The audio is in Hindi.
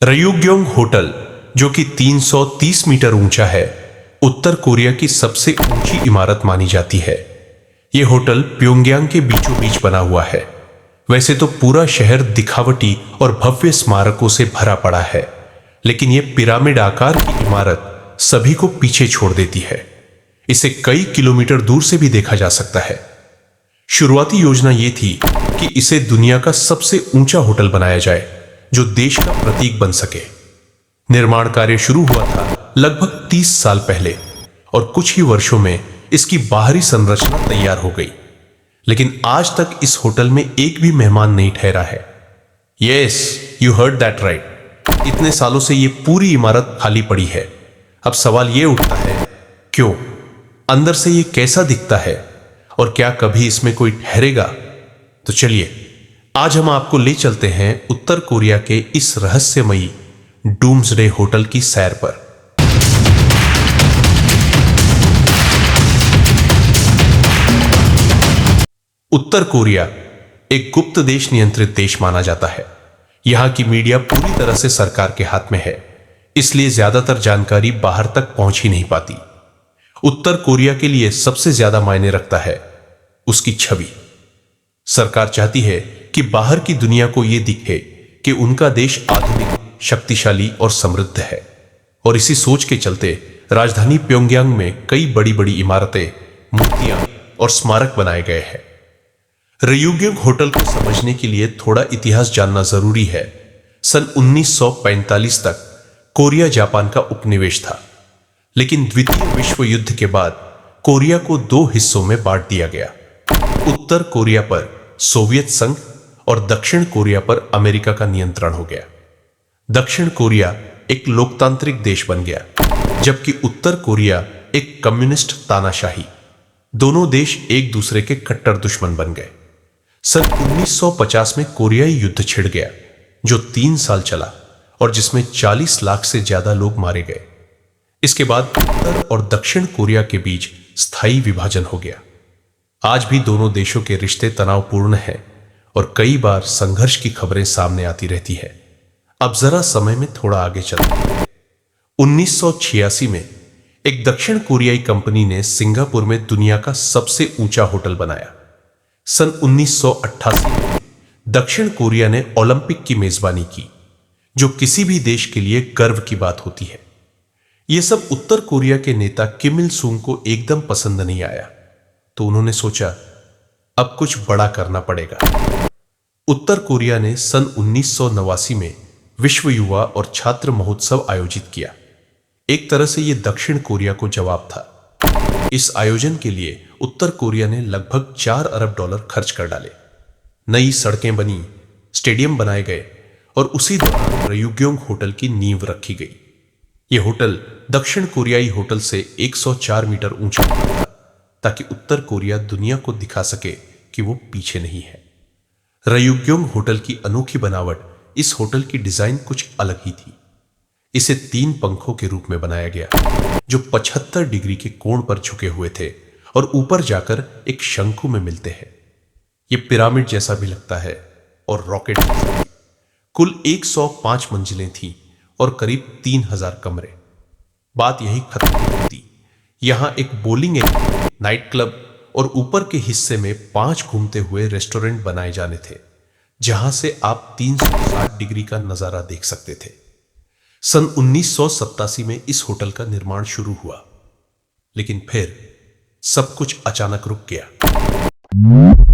रयुग्योंग होटल, जो कि 330 मीटर ऊंचा है, उत्तर कोरिया की सबसे ऊंची इमारत मानी जाती है। यह होटल प्योंगयांग के बीचों बीच बना हुआ है। वैसे तो पूरा शहर दिखावटी और भव्य स्मारकों से भरा पड़ा है, लेकिन यह पिरामिड आकार की इमारत सभी को पीछे छोड़ देती है। इसे कई किलोमीटर दूर से भी देखा जा सकता है। शुरुआती योजना यह थी कि इसे दुनिया का सबसे ऊंचा होटल बनाया जाए, जो देश का प्रतीक बन सके। निर्माण कार्य शुरू हुआ था लगभग 30 साल पहले, और कुछ ही वर्षों में इसकी बाहरी संरचना तैयार हो गई। लेकिन आज तक इस होटल में एक भी मेहमान नहीं ठहरा है। Yes, you heard that right. इतने सालों से ये पूरी इमारत खाली पड़ी है। अब सवाल ये उठता है, क्यों? अंदर से ये कैसा दिखता है, और क्या कभी इसमें कोई ठहरेगा? तो चलिए, आज हम आपको ले चलते हैं उत्तर कोरिया के इस रहस्यमयी डूम्सडे होटल की सैर पर। उत्तर कोरिया एक गुप्त देश नियंत्रित देश माना जाता है। यहां की मीडिया पूरी तरह से सरकार के हाथ में है, इसलिए ज्यादातर जानकारी बाहर तक पहुंच ही नहीं पाती। उत्तर कोरिया के लिए सबसे ज्यादा मायने रखता है उसकी छवि। सरकार चाहती है कि बाहर की दुनिया को यह दिखे कि उनका देश आधुनिक, शक्तिशाली और समृद्ध है। और इसी सोच के चलते राजधानी प्योंगयांग में कई बड़ी बड़ी इमारतें, मूर्तियां और स्मारक बनाए गए हैं। रयुग्योंग होटल को समझने के लिए थोड़ा इतिहास जानना जरूरी है। सन 1945 तक कोरिया जापान का उपनिवेश था, लेकिन द्वितीय विश्व युद्ध के बाद कोरिया को दो हिस्सों में बांट दिया गया। उत्तर कोरिया पर सोवियत संघ और दक्षिण कोरिया पर अमेरिका का नियंत्रण हो गया। दक्षिण कोरिया एक लोकतांत्रिक देश बन गया, जबकि उत्तर कोरिया एक कम्युनिस्ट तानाशाही। दोनों देश एक दूसरे के कट्टर दुश्मन बन गए। सन 1950 में कोरियाई युद्ध छिड़ गया, जो 3 साल चला और जिसमें 40 लाख से ज्यादा लोग मारे गए। इसके बाद उत्तर और दक्षिण कोरिया के बीच स्थायी विभाजन हो गया। आज भी दोनों देशों के रिश्ते तनावपूर्ण हैं और कई बार संघर्ष की खबरें सामने आती रहती है। अब जरा समय में थोड़ा आगे चलते हैं। 1986 में एक दक्षिण कोरियाई कंपनी ने सिंगापुर में दुनिया का सबसे ऊंचा होटल बनाया। सन 1988 में दक्षिण कोरिया ने ओलंपिक की मेजबानी की, जो किसी भी देश के लिए गर्व की बात होती है। यह सब उत्तर कोरिया के नेता किम इल सुंग को एकदम पसंद नहीं आया, तो उन्होंने सोचा अब कुछ बड़ा करना पड़ेगा। उत्तर कोरिया ने सन 1989 में विश्व युवा और छात्र महोत्सव आयोजित किया। एक तरह से यह दक्षिण कोरिया को जवाब था। इस आयोजन के लिए उत्तर कोरिया ने लगभग $4 अरब खर्च कर डाले। नई सड़कें बनी, स्टेडियम बनाए गए और उसी दौरान रयुग्योंग होटल की नींव रखी गई। यह होटल दक्षिण कोरियाई होटल से 104 मीटर ऊंचा था, ताकि उत्तर कोरिया दुनिया को दिखा सके कि वो पीछे नहीं है। रयुग्योंग होटल की अनोखी बनावट, इस होटल की डिजाइन कुछ अलग ही थी। इसे 3 पंखों के रूप में बनाया गया, जो 75 डिग्री के कोण पर झुके हुए थे और ऊपर जाकर एक शंकु में मिलते हैं। यह पिरामिड जैसा भी लगता है और रॉकेट जैसा भी। कुल 105 मंजिलें थीं और करीब 3000 कमरे। बात यही खत्म नहीं होती। यहां एक बोलिंग एरिया, नाइट क्लब और ऊपर के हिस्से में 5 घूमते हुए रेस्टोरेंट बनाए जाने थे, जहां से आप 360 डिग्री का नजारा देख सकते थे। सन 1987 में इस होटल का निर्माण शुरू हुआ, लेकिन फिर सब कुछ अचानक रुक गया।